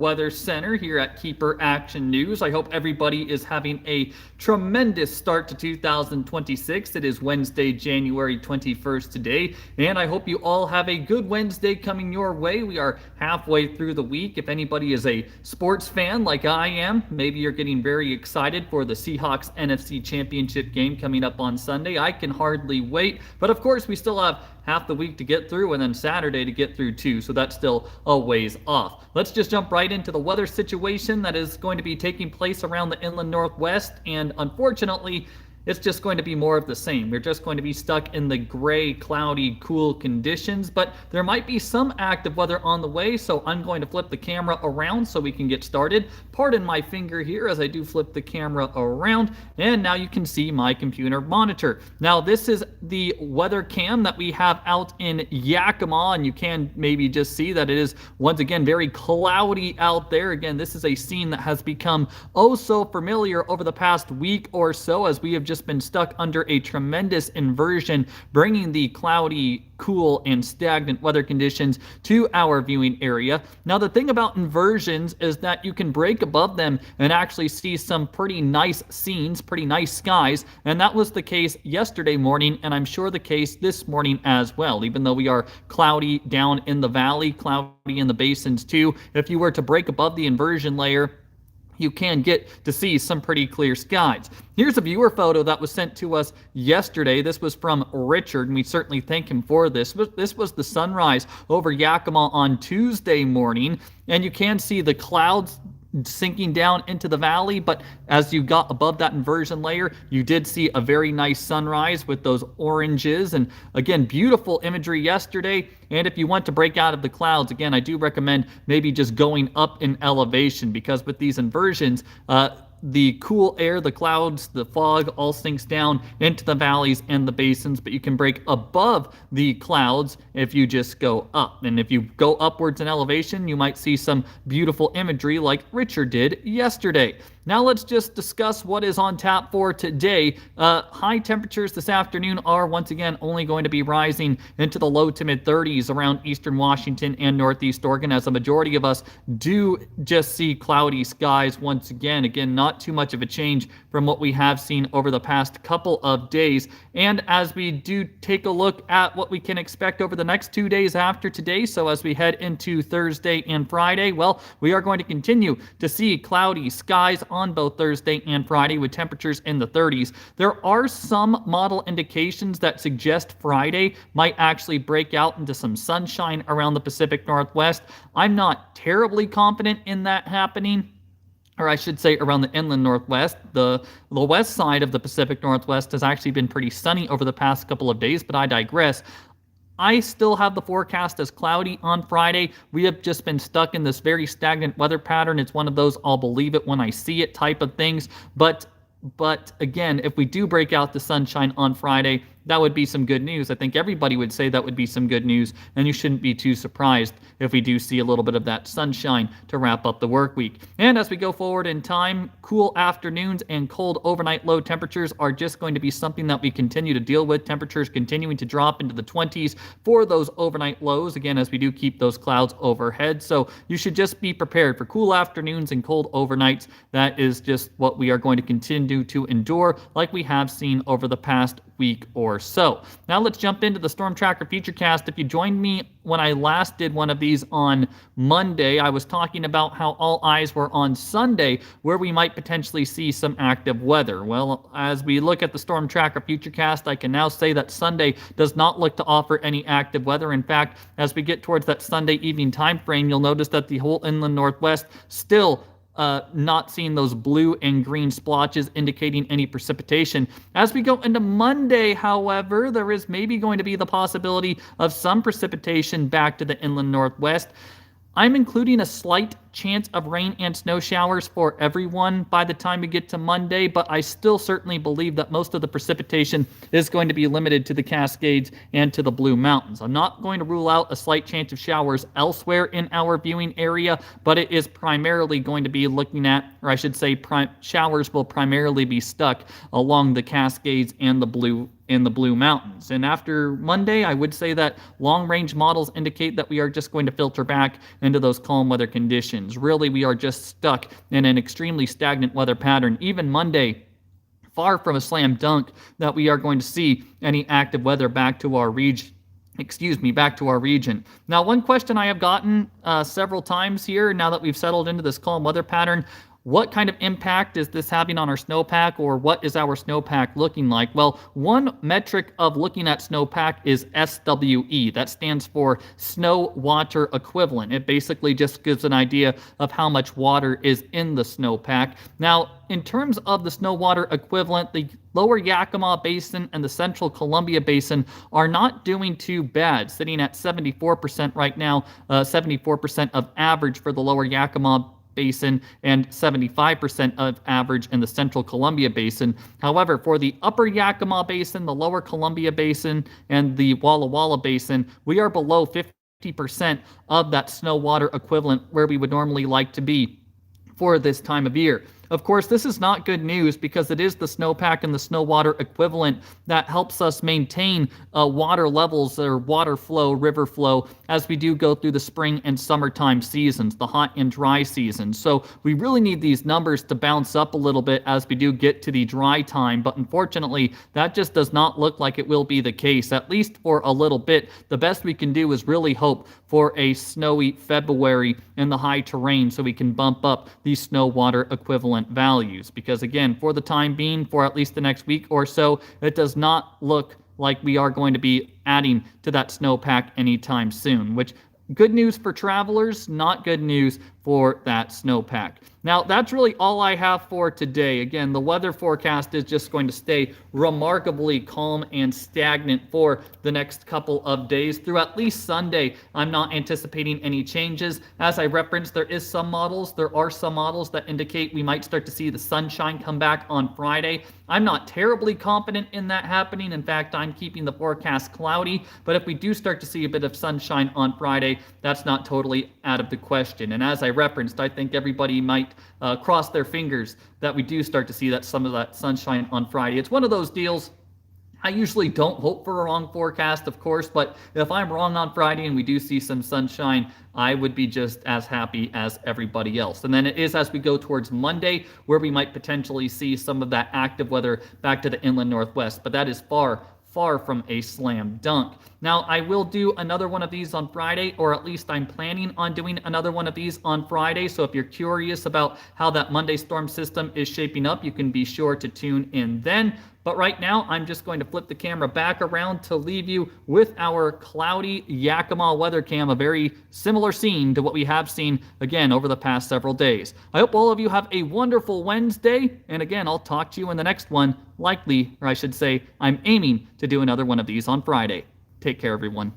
Weather Center here at KEPR Action News. I hope everybody is having a tremendous start to 2026. It is Wednesday, January 21st today, and I hope you all have a good Wednesday coming your way. We are halfway through the week. If anybody is a sports fan like I am, maybe you're getting very excited for the Seahawks NFC Championship game coming up on Sunday. I can hardly wait, but of course we still have half the week to get through and then Saturday to get through too, so that's still a ways off. Let's just jump right into the weather situation that is going to be taking place around the inland northwest, and unfortunately it's just going to be more of the same. We're just going to be stuck in the gray, cloudy, cool conditions, but there might be some active weather on the way, so I'm going to flip the camera around so we can get started. Pardon my finger here as I do flip the camera around, and now you can see my computer monitor. Now this is the weather cam that we have out in Yakima, and you can maybe just see that it is once again very cloudy out there. Again, this is a scene that has become oh so familiar over the past week or so, as we have just been stuck under a tremendous inversion, bringing the cloudy, cool, and stagnant weather conditions to our viewing area. Now, the thing about inversions is that you can break above them and actually see some pretty nice scenes, pretty nice skies, and that was the case yesterday morning, and I'm sure the case this morning as well. Even though we are cloudy down in the valley, cloudy in the basins too, if you were to break above the inversion layer, you can get to see some pretty clear skies. Here's a viewer photo that was sent to us yesterday. This was from Richard, and we certainly thank him for this. This was the sunrise over Yakima on Tuesday morning, and you can see the clouds sinking down into the valley, but as you got above that inversion layer, you did see a very nice sunrise with those oranges, and again, beautiful imagery yesterday. And if you want to break out of the clouds, again, I do recommend maybe just going up in elevation, because with these inversions, the cool air, the clouds, the fog all sinks down into the valleys and the basins, but you can break above the clouds if you just go up. And if you go upwards in elevation, you might see some beautiful imagery like Richard did yesterday. Now let's just discuss what is on tap for today. High temperatures this afternoon are once again only going to be rising into the low to mid 30s around eastern Washington and northeast Oregon, as a majority of us do just see cloudy skies once again. Again, not too much of a change from what we have seen over the past couple of days. And as we do take a look at what we can expect over the next 2 days after today, so as we head into Thursday and Friday, well, we are going to continue to see cloudy skies on both Thursday and Friday with temperatures in the 30s. There are some model indications that suggest Friday might actually break out into some sunshine around the Pacific Northwest. I'm not terribly confident in that happening, or I should say around the inland northwest. The west side of the Pacific Northwest has actually been pretty sunny over the past couple of days, but I digress. I still have the forecast as cloudy on Friday. We have just been stuck in this very stagnant weather pattern. It's one of those I'll believe it when I see it type of things. But again, if we do break out the sunshine on Friday, that would be some good news. I think everybody would say that would be some good news, and you shouldn't be too surprised if we do see a little bit of that sunshine to wrap up the work week. And as we go forward in time, cool afternoons and cold overnight low temperatures are just going to be something that we continue to deal with. Temperatures continuing to drop into the 20s for those overnight lows, again, as we do keep those clouds overhead. So you should just be prepared for cool afternoons and cold overnights. That is just what we are going to continue to endure, like we have seen over the past week or so. Now let's jump into the Storm Tracker Futurecast. If you joined me when I last did one of these on Monday, I was talking about how all eyes were on Sunday, where we might potentially see some active weather. Well, as we look at the Storm Tracker Futurecast, I can now say that Sunday does not look to offer any active weather. In fact, as we get towards that Sunday evening time frame, you'll notice that the whole inland northwest still not seeing those blue and green splotches indicating any precipitation. As we go into Monday, however, there is maybe going to be the possibility of some precipitation back to the inland northwest. I'm including a slight chance of rain and snow showers for everyone by the time we get to Monday, but I still certainly believe that most of the precipitation is going to be limited to the Cascades and to the Blue Mountains. I'm not going to rule out a slight chance of showers elsewhere in our viewing area, but it is primarily going to be looking at, or I should say, showers will primarily be stuck along the Cascades and the Blue Mountains. And after Monday, I would say that long-range models indicate that we are just going to filter back into those calm weather conditions. conditions. Really, we are just stuck in an extremely stagnant weather pattern. Even Monday, far from a slam dunk that we are going to see any active weather back to our region. Back to our region. Now, one question I have gotten several times here, now that we've settled into this calm weather pattern, what kind of impact is this having on our snowpack, or what is our snowpack looking like? Well, one metric of looking at snowpack is SWE. That stands for snow water equivalent. It basically just gives an idea of how much water is in the snowpack. Now, in terms of the snow water equivalent, the lower Yakima Basin and the central Columbia Basin are not doing too bad, sitting at 74% right now, 74% of average for the lower Yakima Basin and 75% of average in the central Columbia Basin. However, for the upper Yakima Basin, the lower Columbia Basin, and the Walla Walla Basin, we are below 50% of that snow water equivalent where we would normally like to be for this time of year. Of course, this is not good news because it is the snowpack and the snow water equivalent that helps us maintain water levels or water flow, river flow, as we do go through the spring and summertime seasons, the hot and dry seasons. So we really need these numbers to bounce up a little bit as we do get to the dry time. But unfortunately, that just does not look like it will be the case, at least for a little bit. The best we can do is really hope for a snowy February in the high terrain so we can bump up these snow water equivalent values, because again, for the time being, for at least the next week or so, it does not look like we are going to be adding to that snowpack anytime soon, which good news for travelers, not good news for that snowpack. Now, that's really all I have for today. Again, the weather forecast is just going to stay remarkably calm and stagnant for the next couple of days. Through at least Sunday, I'm not anticipating any changes. As I referenced, there are some models that indicate we might start to see the sunshine come back on Friday. I'm not terribly confident in that happening. In fact, I'm keeping the forecast cloudy. But if we do start to see a bit of sunshine on Friday, that's not totally out of the question. And as I referenced, I think everybody might cross their fingers that we do start to see some of that sunshine on Friday. It's one of those deals. I usually don't hope for a wrong forecast, of course, but if I'm wrong on Friday and we do see some sunshine, I would be just as happy as everybody else. And then it is as we go towards Monday where we might potentially see some of that active weather back to the inland northwest, but that is far from a slam dunk. Now, I will do another one of these on Friday, or at least I'm planning on doing another one of these on Friday. So if you're curious about how that Monday storm system is shaping up, you can be sure to tune in then. But right now, I'm just going to flip the camera back around to leave you with our cloudy Yakima weather cam, a very similar scene to what we have seen, again, over the past several days. I hope all of you have a wonderful Wednesday, and again, I'll talk to you in the next one, likely, or I should say, I'm aiming to do another one of these on Friday. Take care, everyone.